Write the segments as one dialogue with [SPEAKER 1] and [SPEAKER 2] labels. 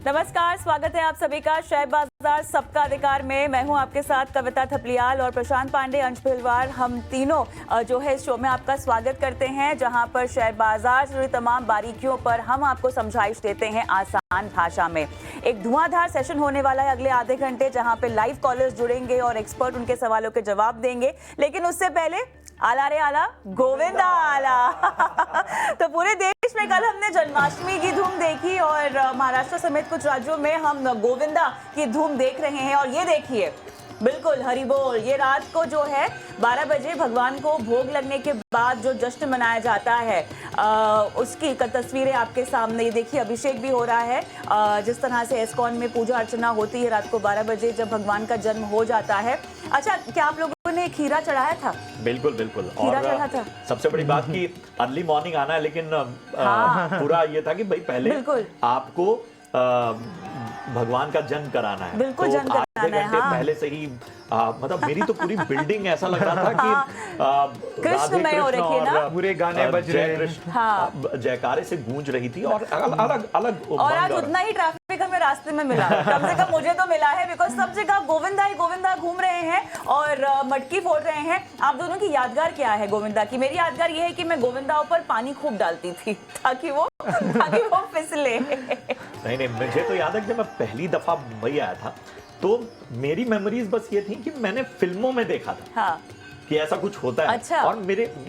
[SPEAKER 1] नमस्कार, स्वागत है आप सभी का शेयर बाजार सबका अधिकार में। मैं हूं आपके साथ कविता थपलियाल और प्रशांत पांडे, अंश भिलवार। हम तीनों जो है इस शो में आपका स्वागत करते हैं, जहां पर शेयर बाजार से जुड़ी तमाम बारीकियों पर हम आपको समझाइश देते हैं आसान भाषा में। एक धुआंधार सेशन होने वाला है अगले आधे घंटे, जहां पे लाइव कॉलर्स जुड़ेंगे और एक्सपर्ट उनके सवालों के जवाब देंगे। लेकिन उससे पहले आला रे आला, गोविंदा आला। तो पूरे देश में कल हमने जन्माष्टमी की धूम देखी और महाराष्ट्र समेत कुछ राज्यों में हम गोविंदा की धूम देख रहे हैं। और ये देखिए, बिल्कुल हरि बोल, ये रात को जो है 12 बजे भगवान को भोग लगने के बाद जो जश्न मनाया जाता है उसकी तस्वीरें आपके सामने। ये देखिए, अभिषेक भी हो रहा है। जिस तरह से एस्कॉन में पूजा अर्चना होती है रात को 12 बजे जब भगवान का जन्म हो जाता है। अच्छा, क्या आप लोगों ने खीरा चढ़ाया था?
[SPEAKER 2] बिल्कुल बिल्कुल।
[SPEAKER 1] खीरा चढ़ा था।
[SPEAKER 2] सबसे बड़ी बात कि अर्ली मॉर्निंग आना है, लेकिन पूरा ये था कि भाई पहले आपको भगवान का जन्म कराना है।
[SPEAKER 1] बिल्कुल,
[SPEAKER 2] तो
[SPEAKER 1] जन्म कराना है। हाँ।
[SPEAKER 2] पहले से ही मतलब मेरी तो पूरी बिल्डिंग ऐसा लग रहा था कि
[SPEAKER 1] कृष्णमय हो रखी है ना,
[SPEAKER 3] पूरे गाने बज रहे हैं।
[SPEAKER 1] हाँ।
[SPEAKER 2] जयकारे से गूंज रही थी और अलग अलग।
[SPEAKER 1] और आज उतना ही ट्रैफिक हमें रास्ते में मिला, कम से कम मुझे तो मिला है, बिकॉज सब जगह गोविंदा ही गोविंदा घूम रहे हैं और मटकी फोड़ रहे हैं। आप दोनों की यादगार क्या है गोविंदा की? मेरी यादगार ये है कि मैं गोविंदा ऊपर पानी खूब डालती थी ताकि वो फिसले।
[SPEAKER 2] नहीं, मुझे तो याद है कि जब मैं पहली दफा मुंबई आया था तो मेरी मेमोरीज बस ये थी कि मैंने फिल्मों में देखा था। हाँ। कि ऐसा कुछ होता है।
[SPEAKER 1] अच्छा।
[SPEAKER 2] और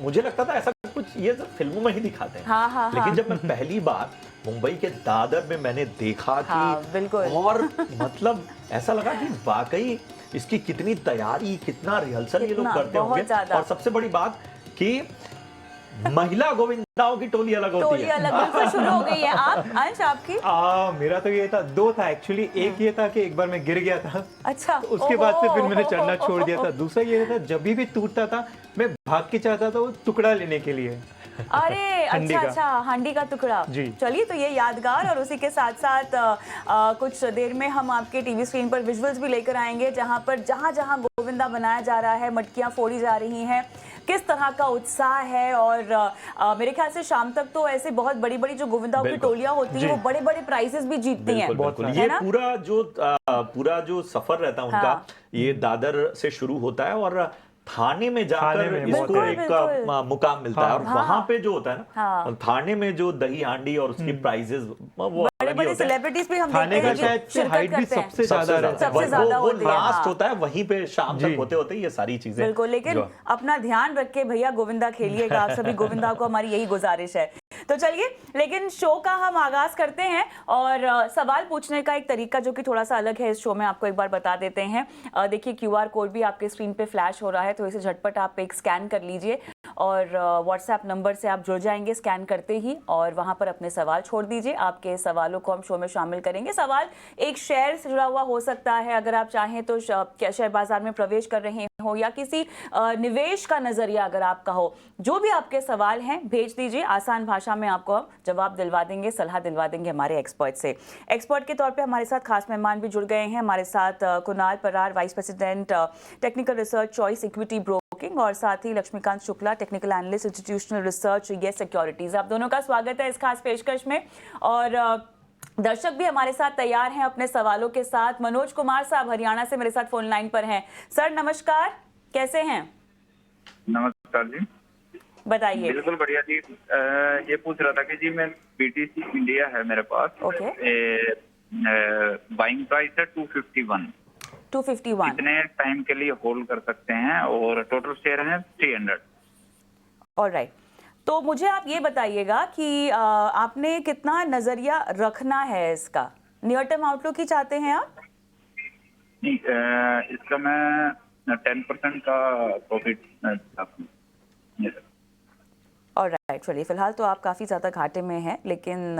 [SPEAKER 2] मुझे लगता था ऐसा कुछ ये सब फिल्मों में ही दिखाते हैं।
[SPEAKER 1] हाँ,
[SPEAKER 2] लेकिन जब मैं पहली बार मुंबई के दादर में मैंने देखा कि
[SPEAKER 1] बिल्कुल।
[SPEAKER 2] और मतलब ऐसा लगा कि वाकई इसकी कितनी तैयारी, कितना रिहर्सल ये लोग करते होंगे। और सबसे बड़ी बात कि महिला गोविंदाओं की टोली अलग होती है।
[SPEAKER 1] बिल्कुल शुरू हो गई है। आप अंश, आपकी?
[SPEAKER 3] मेरा तो ये था, दो था एक्चुअली। एक ये था कि एक बार मैं गिर गया था।
[SPEAKER 1] अच्छा।
[SPEAKER 3] तो उसके बाद से फिर मैंने चढ़ना छोड़ दिया था। दूसरा ये था, जब भी टूटता था मैं भाग के चाहता था वो टुकड़ा लेने के लिए।
[SPEAKER 1] अरे अच्छा, हांडी का टुकड़ा। चलिए, तो ये यादगार। और उसी के साथ साथ कुछ देर में हम आपके टीवी स्क्रीन पर विजुअल्स भी लेकर आएंगे, जहां पर जहां गोविंदा बनाया जा रहा है, मटकियां फोड़ी जा रही हैं, किस तरह का उत्साह है। और मेरे ख्याल से शाम तक तो ऐसे बहुत बड़ी बड़ी जो गोविंदाओं की टोलियां होती हैं वो बड़े बड़े प्राइजेस भी जीतती हैं।
[SPEAKER 2] ये पूरा जो सफर रहता है उनका, ये दादर से शुरू होता है और थाने में जाकर इसको एक मुकाम मिलता है। और वहां पे जो होता है ना, थाने में जो दही हांडी और उसकी प्राइजेस, वो
[SPEAKER 1] बड़े सेलिब्रिटीज भी हम
[SPEAKER 3] थाने का शायद हाइट भी सबसे ज्यादा
[SPEAKER 2] वो लास्ट होता है, वहीं पे शाम तक होते होते ये सारी चीजें।
[SPEAKER 1] बिल्कुल। लेकिन अपना ध्यान रख के भैया गोविंदा खेलिएगा। आप सभी गोविंदा को हमारी यही गुजारिश है। तो चलिए, लेकिन शो का हम आगाज करते हैं और सवाल पूछने का एक तरीका जो कि थोड़ा सा अलग है इस शो में, आपको एक बार बता देते हैं। देखिए, QR कोड भी आपके स्क्रीन पे फ्लैश हो रहा है, तो इसे झटपट आप एक स्कैन कर लीजिए और व्हाट्सएप नंबर से आप जुड़ जाएंगे स्कैन करते ही, और वहां पर अपने सवाल छोड़ दीजिए। आपके सवालों को हम शो में शामिल करेंगे। सवाल एक शेयर से जुड़ा हुआ हो सकता है, अगर आप चाहें तो शेयर बाजार में प्रवेश कर रहे हो, या किसी निवेश का नजरिया अगर आपका हो, जो भी आपके सवाल हैं भेज दीजिए। आसान भाषा में आपको जवाब दिलवा देंगे, सलाह दिलवा देंगे हमारे एक्सपर्ट से। एक्सपर्ट के तौर पे हमारे साथ खास मेहमान भी जुड़ गए हैं। हमारे साथ Kunal Parar, vice president technical research choice equity broking, और साथ ही Laxmikant Shukla, technical analyst institutional research yes securities. आप दोनों का स्वागत है इस खास पेशकश में। और दर्शक भी हमारे साथ तैयार हैं अपने सवालों के साथ। मनोज कुमार साहब हरियाणा से मेरे साथ फोन लाइन पर हैं। सर नमस्कार, कैसे हैं?
[SPEAKER 4] नमस्कार जी,
[SPEAKER 1] बताइए।
[SPEAKER 4] बिल्कुल बढ़िया जी। ये पूछ रहा था कि जी मैं BTC इंडिया है मेरे पास।
[SPEAKER 1] ओके।
[SPEAKER 4] बाइंग प्राइस है 251। कितने टाइम के लिए होल्ड कर सकते हैं? और टोटल शेयर है 300।
[SPEAKER 1] ऑलराइट, तो मुझे आप ये बताइएगा कि आपने कितना नजरिया रखना है इसका? नियर टर्म आउटलुक ही चाहते हैं आप?
[SPEAKER 4] नहीं, इसका मैं 10% का प्रॉफिट।
[SPEAKER 1] ऑलराइट, चलिए, फिलहाल तो आप काफ़ी ज़्यादा घाटे में हैं, लेकिन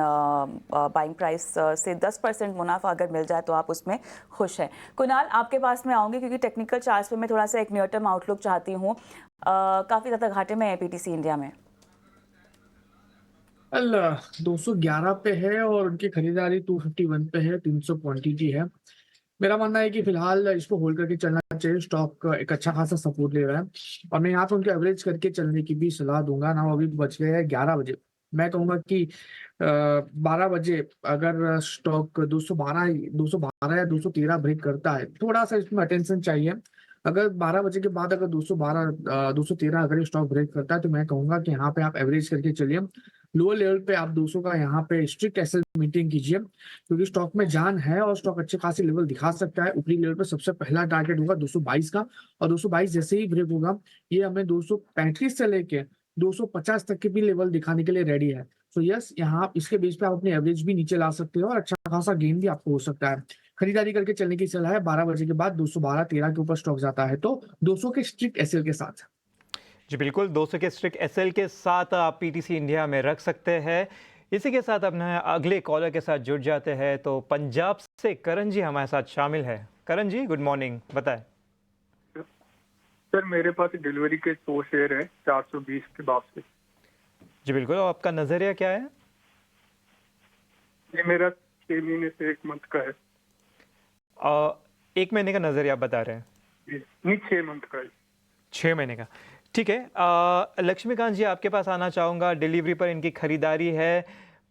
[SPEAKER 1] बाइंग प्राइस से 10% मुनाफा अगर मिल जाए तो आप उसमें खुश हैं। कुणाल, आपके पास में आऊँगी क्योंकि टेक्निकल चार्ट्स पे मैं थोड़ा सा एक नियर टर्म आउटलुक चाहती हूँ। काफ़ी ज़्यादा घाटे में है PTC इंडिया में।
[SPEAKER 5] 211 पे है और उनकी खरीदारी 251 पे है, 300 क्वांटिटी है। मेरा मानना है कि फिलहाल इसको होल्ड करके चलना चाहिए। स्टॉक एक अच्छा खासा सपोर्ट ले रहा है और मैं यहाँ पे उनके एवरेज करके चलने की भी सलाह दूंगा ना। अभी बच गए हैं 11 बजे मैं कहूंगा कि 12 बजे अगर स्टॉक 212 या 213 ब्रेक करता है, थोड़ा सा इसमें अटेंशन चाहिए। अगर 12 बजे के बाद अगर 213 अगर ये स्टॉक ब्रेक करता है, तो मैं कहूंगा कि यहाँ पे आप एवरेज करके चलिए। लोअर लेवल पे आप 200 का यहाँ पे स्ट्रिक्ट एसएल मीटिंग कीजिए, क्योंकि स्टॉक में जान है और स्टॉक अच्छे खासी लेवल दिखा सकता है। ऊपरी लेवल पे सबसे पहला टारगेट होगा 222 का, और 222 जैसे ही ब्रेक होगा, ये हमें 235 से लेके 250 तक के भी लेवल दिखाने के लिए रेडी है। तो यस, यहाँ इसके बेस पे आप अपनी एवरेज भी नीचे ला सकते हो और अच्छा खासा गेन भी आपको हो सकता है। खरीदारी करके चलने की सलाह है। 12 बजे के बाद 212-13 के ऊपर स्टॉक जाता है तो 200 के स्ट्रिक्ट एसएल के साथ।
[SPEAKER 3] जी बिल्कुल, 200 के स्ट्रिक्ट एसएल के साथ आप पीटीसी इंडिया में रख सकते हैं। इसी के साथ अपने अगले कॉलर के साथ जुड़ जाते हैं। तो पंजाब से करण जी हमारे साथ शामिल है। करण जी, गुड मॉर्निंग, बताएं।
[SPEAKER 6] सर, मेरे पास डिलीवरी के 100 शेयर है 420 के भाव से।
[SPEAKER 3] जी बिल्कुल, और आपका नजरिया क्या है?
[SPEAKER 6] ये मेरा 6 महीने से 1 मंथ का है।
[SPEAKER 3] 1 महीने का नजरिया आप बता रहे हैं?
[SPEAKER 6] नहीं, 6 मंथ का है।
[SPEAKER 3] 6 महीने का, ठीक है। लक्ष्मीकांत जी, आपके पास आना चाहूँगा। डिलीवरी पर इनकी खरीदारी है।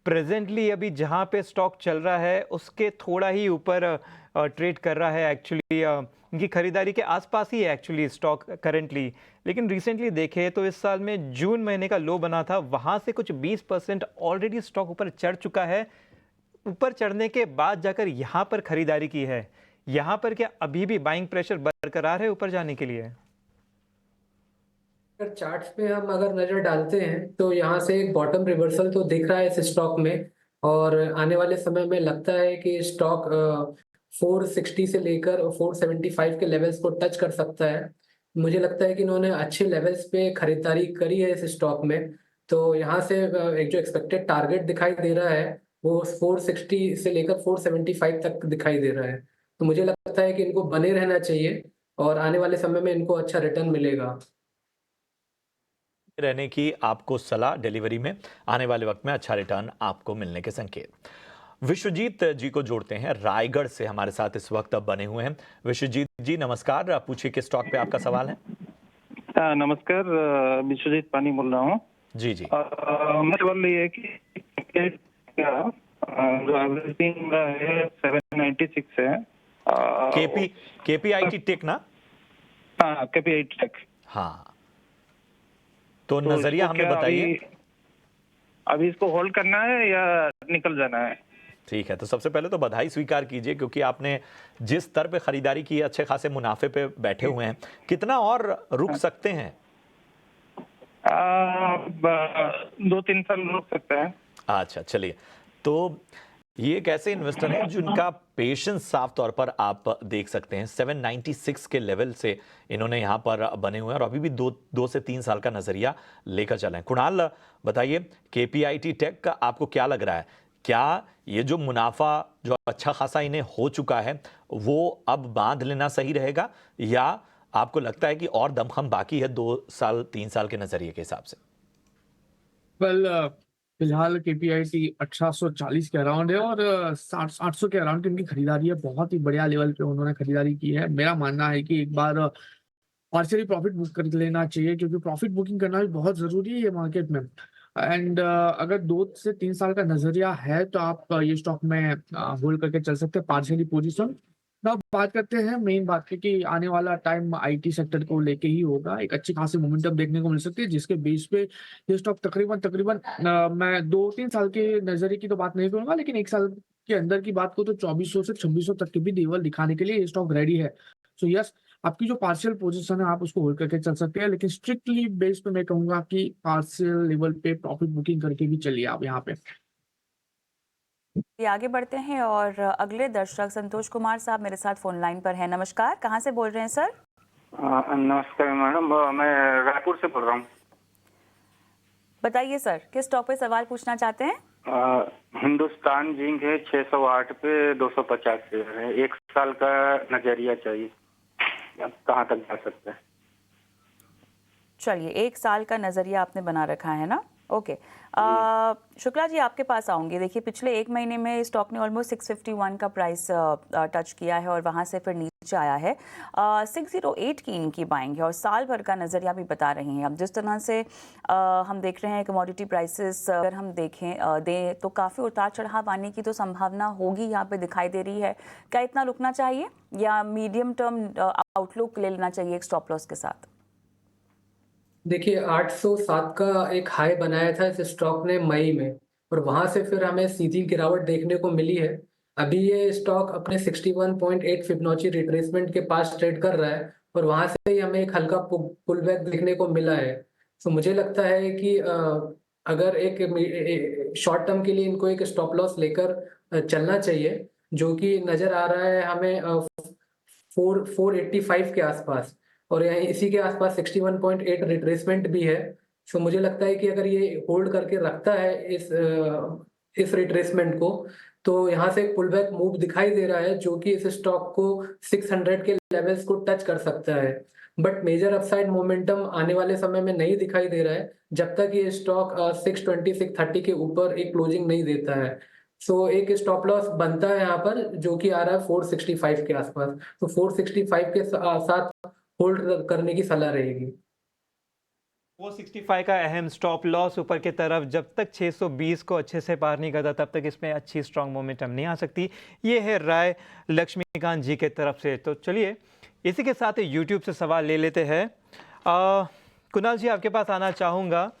[SPEAKER 3] प्रेजेंटली अभी जहाँ पे स्टॉक चल रहा है उसके थोड़ा ही ऊपर ट्रेड कर रहा है। एक्चुअली इनकी खरीदारी के आसपास ही है एक्चुअली स्टॉक करंटली। लेकिन रिसेंटली देखे तो इस साल में जून महीने का लो बना था, वहाँ से कुछ 20% ऑलरेडी स्टॉक ऊपर चढ़ चुका है। ऊपर चढ़ने के बाद जाकर यहाँ पर खरीदारी की है। यहाँ पर क्या अभी भी बाइंग प्रेशर बरकरार है ऊपर जाने के लिए?
[SPEAKER 7] अगर चार्ट्स पे हम अगर नजर डालते हैं तो यहाँ से एक बॉटम रिवर्सल तो दिख रहा है इस स्टॉक में, और आने वाले समय में लगता है कि स्टॉक 460 से लेकर 475 के लेवल्स को टच कर सकता है। मुझे लगता है कि इन्होंने अच्छे लेवल्स पे खरीदारी करी है इस स्टॉक में। तो यहाँ से एक जो एक्सपेक्टेड टारगेट दिखाई दे रहा है वो 460 से लेकर 475 तक दिखाई दे रहा है। तो मुझे लगता है कि इनको बने रहना चाहिए और आने वाले समय में इनको अच्छा रिटर्न मिलेगा।
[SPEAKER 2] रहने की आपको सलाह। डिलीवरी में आने वाले वक्त में अच्छा रिटर्न आपको मिलने के संकेत। विश्वजीत जी को जोड़ते हैं, रायगढ़ से हमारे साथ इस वक्त बने हुए हैं। विश्वजीत जी नमस्कार, पूछिए किस स्टॉक पे आपका सवाल है।
[SPEAKER 8] नमस्कार, विश्वजीत पानी बोल रहा हूँ।
[SPEAKER 2] जी जी।
[SPEAKER 8] मेरा सवाल ये है कि जो एवरेजिंग है 796 है।
[SPEAKER 2] केपीआईटी टेक ना?
[SPEAKER 8] हाँ, केपीआईटी टेक।
[SPEAKER 2] हाँ, तो नजरिया हमें बताइए।
[SPEAKER 8] अभी इसको होल्ड करना है या निकल जाना है?
[SPEAKER 2] ठीक है, तो सबसे पहले तो बधाई स्वीकार कीजिए, क्योंकि आपने जिस स्तर पे खरीदारी की है अच्छे खासे मुनाफे पे बैठे हुए हैं। कितना और रुक सकते हैं?
[SPEAKER 8] 2-3 साल रुक सकता है।
[SPEAKER 2] अच्छा, चलिए। तो ये एक ऐसे इन्वेस्टर हैं जिनका पेशेंस साफ तौर पर आप देख सकते हैं। 796 के लेवल से इन्होंने यहाँ पर बने हुए हैं और अभी भी 2 से 3 साल का नजरिया लेकर चले हैं। कुणाल, बताइए केपीआईटी टेक का आपको क्या लग रहा है? क्या ये जो मुनाफा जो अच्छा खासा इन्हें हो चुका है वो अब बांध लेना सही रहेगा, या आपको लगता है कि और दमखम बाकी है 2 साल 3 साल के नजरिए के हिसाब से?
[SPEAKER 5] फिलहाल केपीआईटी 1840 के अराउंड है और 800 के अराउंड की उनकी खरीदारी है। बहुत ही बढ़िया लेवल पे उन्होंने खरीदारी की है। मेरा मानना है कि एक बार पार्शियली प्रॉफिट बुक कर लेना चाहिए, क्योंकि प्रॉफिट बुकिंग करना भी बहुत जरूरी है ये मार्केट में। एंड अगर 2 से 3 साल का नजरिया है तो आप ये स्टॉक में होल्ड करके चल सकते हैं पार्शियली पोजीशन। अब बात करते हैं मेन बात की कि आने वाला टाइम आईटी सेक्टर को लेके ही होगा। एक अच्छी खासी मोमेंटम देखने को मिल सकती है, जिसके बेस पे ये स्टॉक तकरीबन मैं 2-3 साल के नजरिए की तो बात नहीं करूंगा, लेकिन 1 साल के अंदर की बात को तो 2400 से 2600 तक के भी लेवल दिखाने के लिए ये स्टॉक रेडी है। सो यस, आपकी जो पार्शियल पोजीशन है आप उसको होल्ड करके चल सकते हैं, लेकिन स्ट्रिक्टली बेस पे मैं कहूंगा कि पार्शियल लेवल पे प्रॉफिट बुकिंग करके भी चलिए आप यहाँ पे।
[SPEAKER 1] आगे बढ़ते हैं और अगले दर्शक संतोष कुमार साहब मेरे साथ फोन लाइन पर हैं। नमस्कार, कहाँ से बोल रहे हैं सर?
[SPEAKER 9] नमस्कार मैडम, मैं रायपुर से बोल रहा हूँ।
[SPEAKER 1] बताइए सर, किस टॉप पे सवाल पूछना चाहते हैं?
[SPEAKER 9] हिंदुस्तान जिंक है 608 पे 250 शेयर है। 1 साल का नजरिया चाहिए, कहाँ तक जा सकता है?
[SPEAKER 1] चलिए, 1 साल का नजरिया आपने बना रखा है ना? ओके। शुक्ला जी आपके पास आऊंगी। देखिए, पिछले 1 महीने में स्टॉक ने ऑलमोस्ट 651 का प्राइस टच किया है और वहां से फिर नीचे नीचे आया है। 608 की इनकी बाइंग है और साल भर का नज़रिया भी बता रही हैं। अब जिस तरह से हम देख रहे हैं कमोडिटी प्राइसेस अगर हम दें तो काफ़ी उतार चढ़ाव आने की तो संभावना होगी, यहाँ पे दिखाई दे रही है। क्या इतना रुकना चाहिए या मीडियम टर्म आउटलुक ले लेना चाहिए एक स्टॉप लॉस के साथ?
[SPEAKER 7] देखिए 807 का एक हाई बनाया था इस स्टॉक ने मई में, और वहां से फिर हमें सीधी गिरावट देखने को मिली है। अभी ये स्टॉक अपने 61.8 फिबोनाची रिट्रेसमेंट के पास ट्रेड कर रहा है और वहां से ही हमें एक हल्का पुल बैक देखने को मिला है। तो मुझे लगता है कि अगर एक शॉर्ट टर्म के लिए इनको एक स्टॉप लॉस लेकर चलना चाहिए, जो कि नजर आ रहा है हमें 485 के आसपास, और यहाँ इसी के आसपास 61.8 रिट्रेसमेंट भी है। सो मुझे लगता है कि अगर ये होल्ड करके रखता है इस रिट्रेसमेंट को, तो यहाँ से एक पुल बैक मूव दिखाई दे रहा है जो कि इस स्टॉक को 600 के लेवल्स को टच कर सकता है। बट मेजर अपसाइड मोमेंटम आने वाले समय में नहीं दिखाई दे रहा है जब तक ये स्टॉक 620 630 के ऊपर एक क्लोजिंग नहीं देता है। सो एक स्टॉप लॉस बनता है यहाँ पर जो कि आ रहा है 465 के आसपास। तो 465 के साथ होल्ड करने की सलाह रहेगी।
[SPEAKER 3] 465 का अहम स्टॉप लॉस ऊपर की तरफ, जब तक 620 को अच्छे से पार नहीं करता तब तक इसमें अच्छी स्ट्रांग मोमेंटम नहीं आ सकती। ये है राय लक्ष्मीकांत जी के तरफ से। तो चलिए इसी के साथ यूट्यूब से सवाल ले लेते हैं। कुणाल जी आपके पास आना चाहूँगा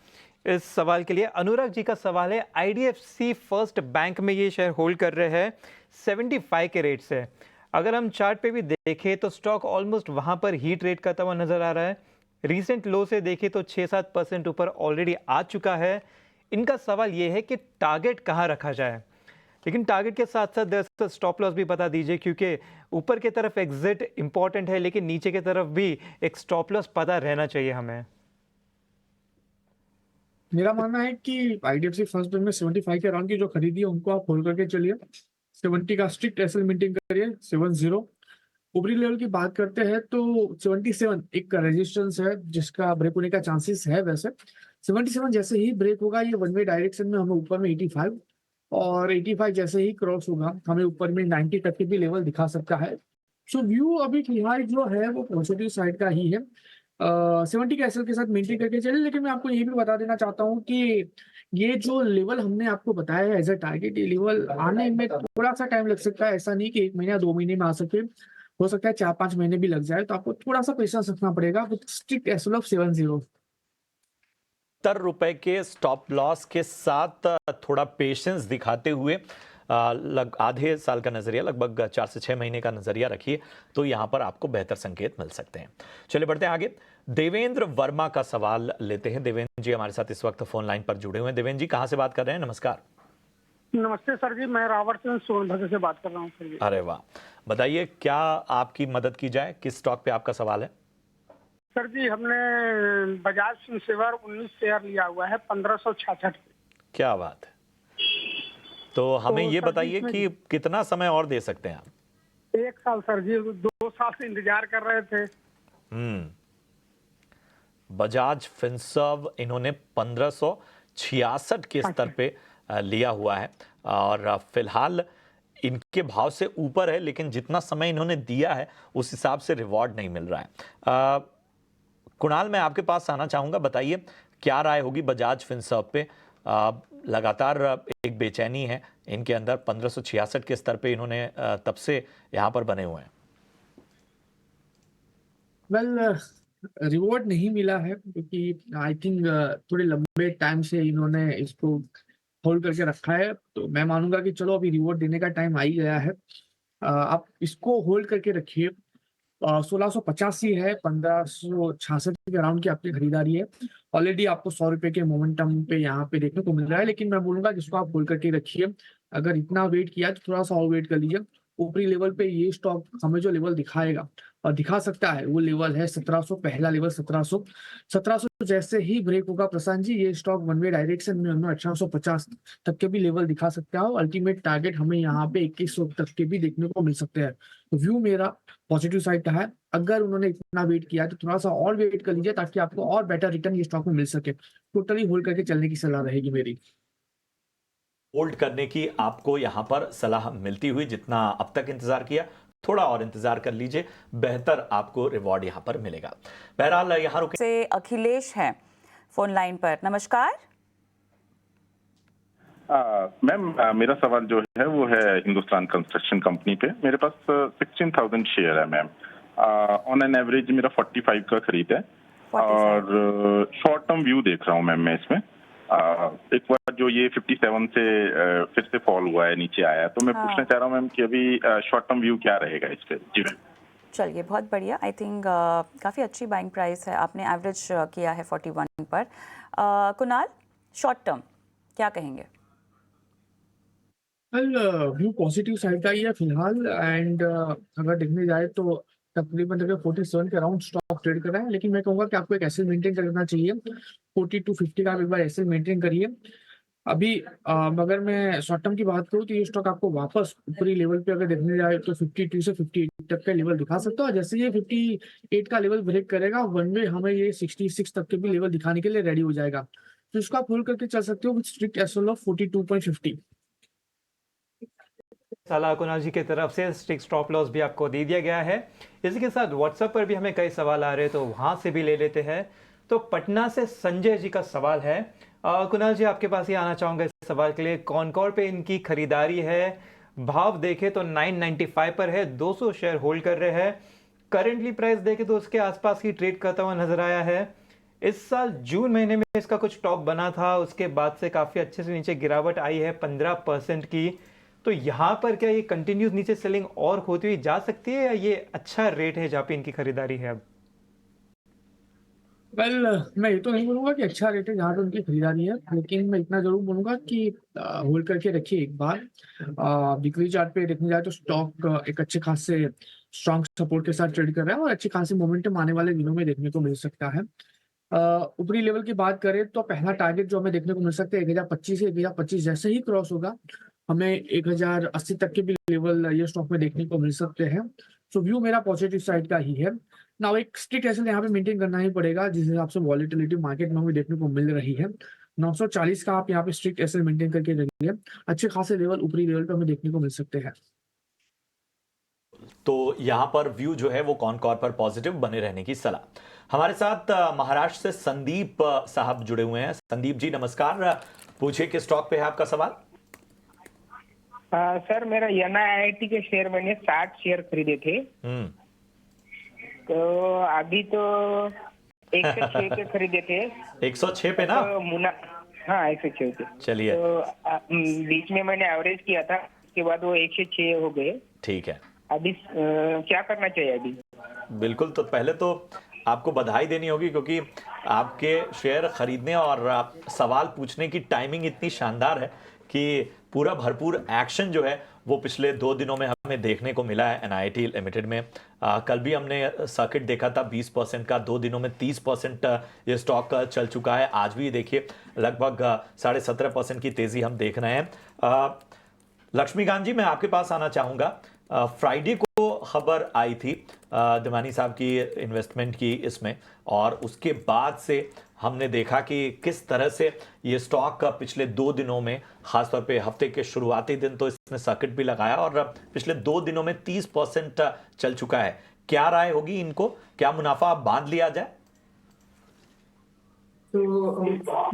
[SPEAKER 3] इस सवाल के लिए। अनुराग जी का सवाल है, IDFC फर्स्ट बैंक में ये शेयर होल्ड कर रहे हैं 75 के रेट से। अगर हम चार्ट पे भी देखें तो स्टॉक ऑलमोस्ट वहां पर ही ट्रेड करता हुआ नजर आ रहा है। रीसेंट लो से देखें तो 6-7% ऊपर ऑलरेडी आ चुका है। इनका सवाल ये है कि टारगेट कहां रखा जाए, लेकिन टारगेट के साथ साथ स्टॉप लॉस भी बता दीजिए, क्योंकि ऊपर की तरफ एग्जिट इंपॉर्टेंट है लेकिन नीचे की तरफ भी एक स्टॉप लॉस पता रहना चाहिए हमें।
[SPEAKER 5] मेरा मानना है कि IDFC फर्स्ट बैंक में 75 के अराउंड की जो खरीदी है उनको आप होल्ड करके चलिए। 70 का स्ट्रिक्ट एसएल मेंटेन करिए। 70 ऊपरी लेवल की बात करते हैं तो 77 एक रेजिस्टेंस है जिसका ब्रेक होने का चांसेस है। वैसे 77 जैसे ही ब्रेक होगा ये वन वे डायरेक्शन में हमें ऊपर में 85, और 85 जैसे ही क्रॉस होगा हमें ऊपर में 90 तक के भी लेवल दिखा सकता है। सो व्यू अभी फिलहाल जो है वो पॉजिटिव साइड का ही है। 70 के एसएल के साथ मेंटेन करके चले। लेकिन मैं आपको ये भी बता देना चाहता हूँ कि ये जो लेवल हमने आपको बताया है एज अ टारगेट, ये लेवल आने में थोड़ा सा टाइम लग सकता है। ऐसा नहीं कि 1 महीने या 2 महीने में आ सके, हो सकता है 4-5 महीने भी लग जाए। तो आपको थोड़ा सा पेशेंस रखना पड़ेगा विद स्ट्रिक्ट एसएल ऑफ 70।
[SPEAKER 2] ₹70 के स्टॉप लॉस के साथ थोड़ा पेशेंस दिखाते हुए आधे साल का नजरिया, लगभग 4 से 6 महीने का नजरिया रखिए तो यहां पर आपको बेहतर संकेत मिल सकते हैं। चलिए बढ़ते हैं आगे। देवेंद्र वर्मा का सवाल लेते हैं। देवेंद्र जी हमारे साथ इस वक्त फोन लाइन पर जुड़े हुए हैं। देवेंद्र जी कहां से बात कर रहे हैं? नमस्कार।
[SPEAKER 6] नमस्ते सर जी, मैं रावतचंद सोनभद्र से बात कर रहा हूँ सर जी।
[SPEAKER 2] अरे वाह, बताइए क्या आपकी मदद की जाए, किस स्टॉक पे आपका सवाल है?
[SPEAKER 6] सर जी हमने बजाज फिनसेवर 19 शेयर लिया हुआ है 1566।
[SPEAKER 2] क्या बात है। तो हमें ये बताइए कि कितना समय और दे सकते हैं आप?
[SPEAKER 6] 1 साल सर जी, 2 साल से इंतजार कर रहे थे।
[SPEAKER 2] बजाज फिनसर्व इन्होंने 1566 के स्तर पे लिया हुआ है और फिलहाल इनके भाव से ऊपर है, लेकिन जितना समय इन्होंने दिया है उस हिसाब से रिवॉर्ड नहीं मिल रहा है। कुणाल मैं आपके पास आना चाहूंगा, बताइए क्या राय होगी बजाज फिनसर्व पे? लगातार एक बेचैनी है इनके अंदर। 1566 के स्तर पे इन्होंने तब से यहाँ पर बने हुए हैं।
[SPEAKER 5] वेल रिवॉर्ड नहीं मिला है क्योंकि आई थिंक थोड़े लंबे टाइम से इन्होंने इसको होल्ड करके रखा है। तो मैं मानूंगा कि चलो अभी रिवॉर्ड देने का टाइम आ ही गया है। आप इसको होल्ड करके रखिए। 1685 है, 1566 के अराउंड की आपकी खरीदारी है। ऑलरेडी आपको 100 रुपए के मोमेंटम पे यहाँ पे देखने को मिल रहा है, लेकिन मैं बोलूंगा जिसको आप होल्ड करके रखिए। अगर इतना वेट किया तो थोड़ा सा और वेट कर लीजिए। ऊपरी लेवल पे ये स्टॉक हमें जो लेवल दिखाएगा और दिखा सकता है वो लेवल है 1700, पहला लेवल 1700 जैसे ही ब्रेक होगा प्रशांत जी ये स्टॉक वन वे डायरेक्शन में हमें 1850 तक के भी लेवल दिखा सकता है। अल्टीमेट टारगेट हमें यहाँ पे 2100 तक के भी देखने को मिल सकते हैं। तो व्यू मेरा पॉजिटिव साइड का है। अगर उन्होंने इतना वेट किया तो थोड़ा सा और वेट कर लीजिए ताकि आपको और बेटर रिटर्न ये स्टॉक में मिल सके। टोटली होल्ड करके चलने की सलाह रहेगी मेरी।
[SPEAKER 2] होल्ड करने की आपको यहां पर सलाह मिलती हुई, जितना अब तक इंतजार किया थोड़ा और इंतजार कर लीजिए, बेहतर आपको रिवॉर्ड यहाँ पर मिलेगा। बहरहाल यहाँ रुके
[SPEAKER 1] से अखिलेश हैं फोन लाइन पर। नमस्कार
[SPEAKER 10] मैम, मेरा सवाल जो है वो है हिंदुस्तान कंस्ट्रक्शन कंपनी पे। मेरे पास 16,000 शेयर है मैम। ऑन एन एवरेज मेरा 45 का खरीद है
[SPEAKER 1] 45।
[SPEAKER 10] और शॉर्ट टर्म व्यू देख रहा हूँ मैम मैं इसमें। एक बार जो ये 57 से फिर से फॉल हुआ है, नीचे आया है, तो मैं पूछना चाह रहा हूँ मैम कि अभी शॉर्ट टर्म व्यू क्या रहेगा इस पे। जी मैम।
[SPEAKER 1] चलिए, बहुत बढ़िया। आई थिंक काफ़ी अच्छी बाइंग प्राइस है, आपने एवरेज किया है 41 पर। कुणाल, शॉर्ट टर्म क्या कहेंगे?
[SPEAKER 5] व्यू पॉजिटिव साइड का ही है फिलहाल। एंड अगर देखने जाए तो तकरीबन 47 के अराउंड स्टॉक ट्रेड कर रहा है, लेकिन मैं कहूँगा कि आपको एक एसएल मेंटेन करना चाहिए। 40 to 50 का आप एक बार एसएल मेंटेन करिए। अभी अगर मैं शॉर्ट टर्म की बात करूँ तो ये स्टॉक आपको वापस ऊपरी लेवल पे अगर देखने जाए तो 52 से 58 तक का लेवल दिखा सकता है। जैसे ये 58 का लेवल ब्रेक करेगा, वन वे हमें ये 66 तक के भी लेवल दिखाने के लिए रेडी हो जाएगा। तो इसको आप होल्ड करके चल सकते हो विद स्ट्रिक्ट एसएल ऑफ 42.50।
[SPEAKER 3] सलाह कुणाल जी की तरफ से स्ट्रिक्ट स्टॉप लॉस भी आपको दे दिया गया है। इसी के साथ व्हाट्सएप पर भी हमें कई सवाल आ रहे हैं, तो वहां से भी ले लेते हैं। तो पटना से संजय जी का सवाल है। कुणाल जी, आपके पास ही आना चाहूंगा इस सवाल के लिए। कॉनकॉर पे इनकी खरीदारी है, भाव देखे तो 995 पर है, 200 शेयर होल्ड कर रहे हैं। करेंटली प्राइस देखे तो उसके आसपास ही ट्रेड करता हुआ नजर आया है। इस साल जून महीने में इसका कुछ टॉप बना था, उसके बाद से काफी अच्छे से नीचे गिरावट आई है 15% की। तो यहाँ पर क्या ये कंटिन्यूस नीचे सेलिंग और होती हुई जा सकती है, या ये अच्छा रेट है जहाँ पे इनकी खरीदारी है अब?
[SPEAKER 5] मैं ये तो नहीं बोलूंगा कि अच्छा रेट है जहाँ पे उनकी खरीदारी है, लेकिन मैं इतना जरूर बोलूंगा कि होल्ड करके रखिए एक बार। वीकली चार्ट पे देखने जाए तो स्टॉक एक अच्छे खासे स्ट्रॉन्ग सपोर्ट के साथ ट्रेड कर रहा है और अच्छी खासी मोमेंटम आने वाले दिनों में देखने को मिल सकता है। ऊपरी लेवल की बात करें तो पहला टारगेट जो हमें देखने को मिल सकता है 1025 से 1025 जैसे ही क्रॉस होगा, हमें 1080 तक के भी लेवल ये स्टॉक में देखने को मिल सकते हैं। सो व्यू मेरा पॉजिटिव साइड का ही है। नाउ एक स्ट्रिक्ट एसएल यहाँ पे मेंटेन करना ही पड़ेगा, जिस हिसाब से वॉलेटिलिटी मार्केट में हमें देखने को मिल रही है। 940 का आप यहाँ पे स्ट्रिक्ट एसएल मेंटेन करके रखिए। अच्छे खासे लेवल ऊपरी लेवल पे हमें देखने को मिल सकते हैं।
[SPEAKER 2] तो यहाँ पर व्यू जो है वो कॉनकॉर पर पॉजिटिव बने रहने की सलाह। हमारे साथ महाराष्ट्र से संदीप साहब जुड़े हुए हैं। संदीप जी नमस्कार, पूछिए कि स्टॉक पे है आपका सवाल।
[SPEAKER 8] सर, मेरा NIIT के शेयर मैंने 60 शेयर खरीदे थे, तो अभी तो 106 के खरीदे थे।
[SPEAKER 2] 106 पे ना?
[SPEAKER 8] तो हाँ, 106 पे।
[SPEAKER 2] चलिए,
[SPEAKER 8] तो बीच में मैंने एवरेज किया था, उसके बाद वो 106 हो गए।
[SPEAKER 2] ठीक है।
[SPEAKER 8] अभी क्या करना चाहिए अभी?
[SPEAKER 2] बिल्कुल, तो पहले तो आपको बधाई देनी होगी, क्योंकि आपके शेयर खरीदने और सवाल पूछने की टाइमिंग इतनी शानदार है कि पूरा भरपूर एक्शन जो है वो पिछले 2 दिनों में हमें देखने को मिला है NIIT लिमिटेड में। कल भी हमने सर्किट देखा था 20% का, 2 दिनों में 30% ये स्टॉक चल चुका है। आज भी देखिए लगभग 17.5% की तेजी हम देख रहे हैं। लक्ष्मीकांत जी, मैं आपके पास आना चाहूँगा। फ्राइडे को खबर आई थी दिवानी साहब की इन्वेस्टमेंट की इसमें, और उसके बाद से हमने देखा कि किस तरह से ये स्टॉक पिछले 2 दिनों में, खासतौर पे हफ्ते के शुरुआती दिन तो इसने सर्किट भी लगाया और पिछले 2 दिनों में 30% चल चुका है। क्या राय होगी इनको, क्या मुनाफा बांध लिया जाए?
[SPEAKER 7] तो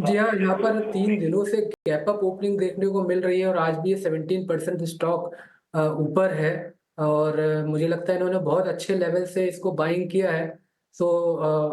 [SPEAKER 7] जी हाँ, यहाँ पर 3 दिनों से गैप अप ओपनिंग देखने को मिल रही है और आज भी ये 17% स्टॉक ऊपर है और मुझे लगता है इन्होंने बहुत अच्छे लेवल से इसको बाइंग किया है। सो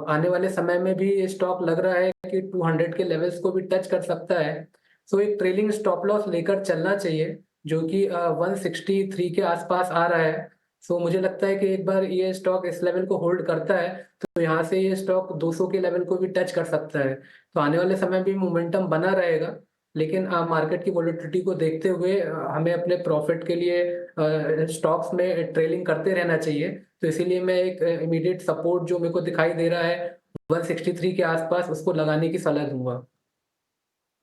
[SPEAKER 7] आने वाले समय में भी ये स्टॉक लग रहा है कि 200 के लेवल्स को भी टच कर सकता है। सो एक ट्रेलिंग स्टॉप लॉस लेकर चलना चाहिए जो कि 163 के आसपास आ रहा है। सो मुझे लगता है कि एक बार ये स्टॉक इस लेवल को होल्ड करता है तो यहाँ से ये स्टॉक 200 के लेवल को भी टच कर सकता है। तो आने वाले समय भी मोमेंटम बना रहेगा, लेकिन मार्केट की वोलेटिलिटी को देखते हुए हमें अपने प्रॉफिट के लिए स्टॉक्स में ट्रेलिंग करते रहना चाहिए। तो इसीलिए मैं एक इमीडिएट सपोर्ट जो मेरे को दिखाई दे रहा है 163 के आसपास, उसको लगाने की सलाह दूंगा।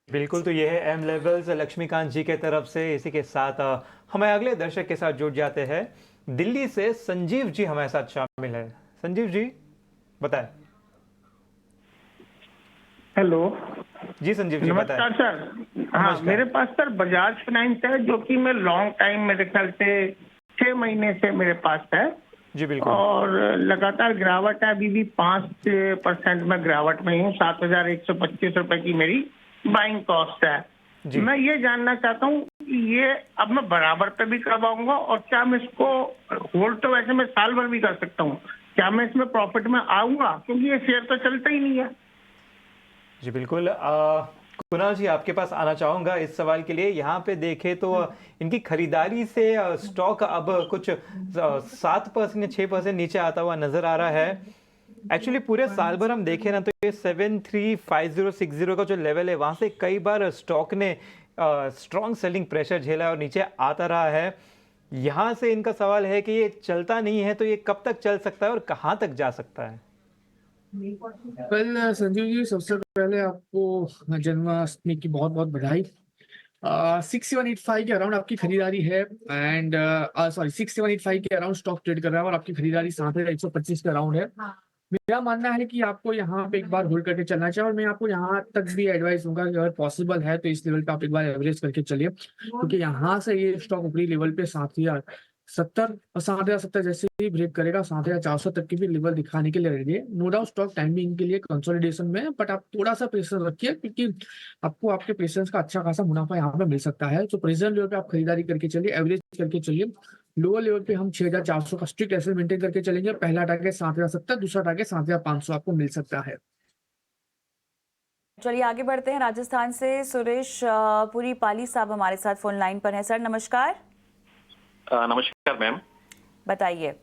[SPEAKER 3] बिल्कुल, तो ये है एम लेवल्स लक्ष्मीकांत जी के तरफ से। इसी के साथ हमें अगले दर्शक के साथ जुड़ जाते हैं। दिल्ली से संजीव जी हमारे साथ शामिल है। संजीव जी बताएं।
[SPEAKER 11] हेलो
[SPEAKER 3] जी संजीव जी बताएं।
[SPEAKER 11] नमस्कार सर। हाँ, मेरे पास सर बजाज फाइनेंस है जो कि मैं लॉन्ग टाइम मेरे ख्याल से
[SPEAKER 6] 6 महीने से मेरे पास है
[SPEAKER 3] जी बिल्कुल।
[SPEAKER 6] और लगातार गिरावट है, अभी भी 5% में गिरावट में हूँ। 7,125 रुपए की मेरी बाइंग कॉस्ट है। मैं ये जानना चाहता हूँ कि ये अब मैं बराबर पे भी करवाऊंगा और क्या मैं इसको होल्ड तो वैसे मैं साल भर भी कर सकता हूँ, क्या मैं इसमें प्रॉफिट में आऊंगा, क्योंकि ये शेयर तो चलता ही नहीं है।
[SPEAKER 3] जी बिल्कुल। कुणाल जी आपके पास आना चाहूंगा इस सवाल के लिए। यहाँ पे देखें तो इनकी खरीदारी से स्टॉक अब कुछ 7% या 6% नीचे आता हुआ नजर आ रहा है। एक्चुअली पूरे साल भर हम देखें ना तो ये 735060 का जो लेवल है वहां से कई बार स्टॉक ने स्ट्रॉन्ग सेलिंग प्रेशर झेला है और नीचे आता रहा है। यहाँ से इनका सवाल है कि ये चलता नहीं है तो ये कब तक चल सकता है और कहाँ तक जा सकता है?
[SPEAKER 5] वेल संजीव जी, सबसे पहले आपको जन्माष्टमी की बहुत बहुत बधाई। 6785 के अराउंड आपकी खरीदारी है एंड सॉरी 6785 के अराउंड स्टॉक ट्रेड कर रहा है और आपकी खरीदारी 7125 के अराउंड है। मेरा मानना है कि आपको यहाँ पे एक बार होल्ड करके चलना चाहिए और मैं आपको यहाँ तक भी एडवाइस दूंगा कि अगर पॉसिबल है तो इस लेवल पे आप एक बार एवरेज करके चलिए, क्योंकि यहाँ से ये स्टॉक ऊपरी लेवल पे 7070 और 7070 जैसे ही ब्रेक करेगा 7400 तक की भी लेवल दिखाने के लिए रेडी है। नो डाउट स्टॉक टाइमिंग के लिए कंसोलिडेशन में, बट आप थोड़ा सा पेशेंस रखिए क्योंकि आपको आपके पेशेंस का अच्छा खासा मुनाफा यहाँ पे मिल सकता है। तो प्रेजेंट लेवल पे आप खरीदारी करके चलिए, एवरेज करके चलिए। लोअर लेवल पे हम 6400 का स्ट्रिक्ट एसएल मेंटेन करके चलेंगे। पहला टारगेट 7070, दूसरा टारगेट 7500 आपको मिल सकता है।
[SPEAKER 1] चलिए आगे बढ़ते हैं। राजस्थान से सुरेश पुरी पाली साहब हमारे साथ फोन लाइन पर हैं। सर नमस्कार।
[SPEAKER 11] नमस्कार मैम।
[SPEAKER 1] बताइए।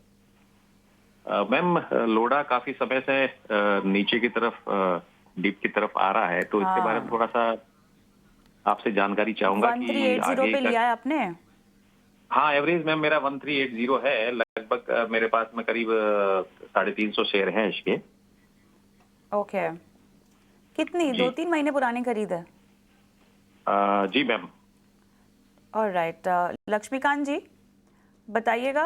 [SPEAKER 11] मैम लोडा काफी समय से नीचे की तरफ डीप की तरफ आ रहा है, तो इसके बारे में थोड़ा सा आपसे जानकारी चाहूंगा कि
[SPEAKER 1] 1380 पे लिया है आपने?
[SPEAKER 11] हाँ, एवरेज मैम मेरा 1380 है। लगभग मेरे पास में करीब 350 शेयर हैं इसके।
[SPEAKER 1] ओके, कितनी 2-3 महीने पुरानी खरीद है?
[SPEAKER 11] जी मैम।
[SPEAKER 1] ऑलराइट, लक्ष्मीकांत जी बताइएगा।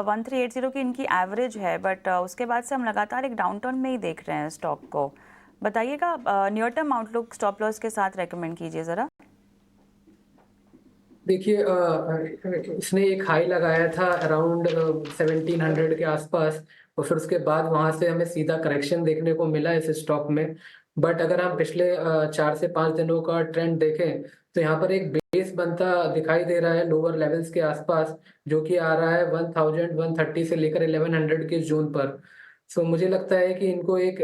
[SPEAKER 1] 1380 की इनकी एवरेज है, बट उसके बाद से हम लगातार एक डाउन टर्न में ही देख रहे हैं स्टॉक को। बताइएगा near term outlook stop loss के साथ रेकमेंड कीजिए जरा।
[SPEAKER 7] देखिए इसने एक हाई लगाया था अराउंड 1700 के आसपास और फिर उसके बाद वहां से हमें सीधा करेक्शन देखने को मिला इस स्टॉक में। बट अगर हम पिछले 4 से 5 दिनों का ट्रेंड देखें तो यहाँ पर एक बेस बनता दिखाई दे रहा है लोअर लेवल्स के आसपास, जो कि आ रहा है 1130 से लेकर 1100 के जोन पर। सो मुझे लगता है कि इनको एक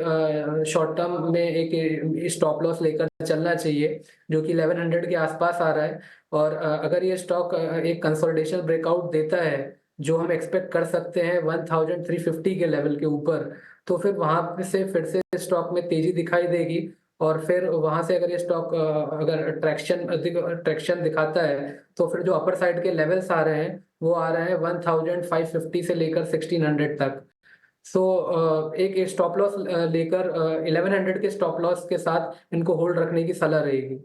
[SPEAKER 7] शॉर्ट टर्म में एक स्टॉप लॉस लेकर चलना चाहिए जो कि 1100 के आसपास आ रहा है। और अगर ये स्टॉक एक कंसोलिडेशन ब्रेकआउट देता है जो हम एक्सपेक्ट कर सकते हैं 1350 के लेवल के ऊपर, तो फिर वहां से फिर से स्टॉक में तेजी दिखाई देगी और फिर वहां से अगर ये स्टॉक अगर ट्रैक्शन दिखाता है तो फिर जो अपर साइड के लेवल्स आ रहे हैं वो आ रहे हैं 1550 से लेकर 1600 तक। सो एक स्टॉप लॉस लेकर 1100 के स्टॉप लॉस के साथ इनको होल्ड रखने की सलाह रहेगी।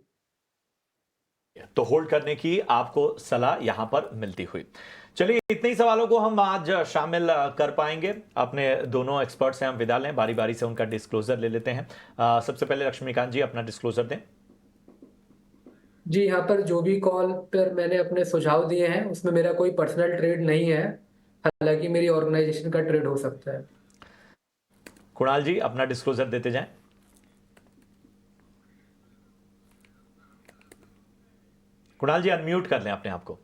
[SPEAKER 2] तो होल्ड करने की आपको सलाह यहां पर मिलती हुई। चलिए इतने ही सवालों को हम आज शामिल कर पाएंगे। अपने दोनों एक्सपर्ट से हम विदा लें, बारी बारी से उनका डिस्क्लोजर ले लेते हैं। सबसे पहले लक्ष्मीकांत जी अपना डिस्क्लोजर दें।
[SPEAKER 7] जी, यहाँ पर जो भी कॉल पर मैंने अपने सुझाव दिए हैं उसमें मेरा कोई पर्सनल ट्रेड नहीं है, हालांकि मेरी ऑर्गेनाइजेशन का ट्रेड हो सकता है।
[SPEAKER 2] कुणाल जी अपना डिस्क्लोजर देते जाएं। कुणाल जी अनम्यूट कर लें अपने आप को।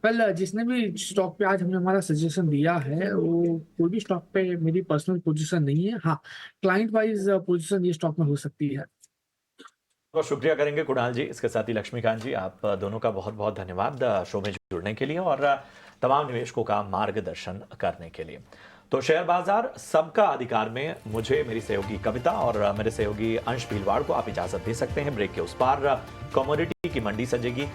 [SPEAKER 5] वेल जिसने भी स्टॉक पे आज हमने हमारा सजेशन दिया है वो कोई भी स्टॉक पे मेरी पर्सनल पोजीशन नहीं है। हाँ, क्लाइंट वाइज पोजीशन ये स्टॉक में हो सकती है।
[SPEAKER 2] बहुत शुक्रिया करेंगे कुणाल जी। इसके साथ ही लक्ष्मीकांत जी आप दोनों का बहुत बहुत धन्यवाद शो में जुड़ने के लिए और तमाम निवेशकों का मार्गदर्शन करने के लिए। तो शेयर बाजार सबका अधिकार में मुझे, मेरी सहयोगी कविता और मेरे सहयोगी अंश भीलवाड़ को आप इजाजत दे सकते हैं। ब्रेक के उस पार कमोडिटी की मंडी सजेगी।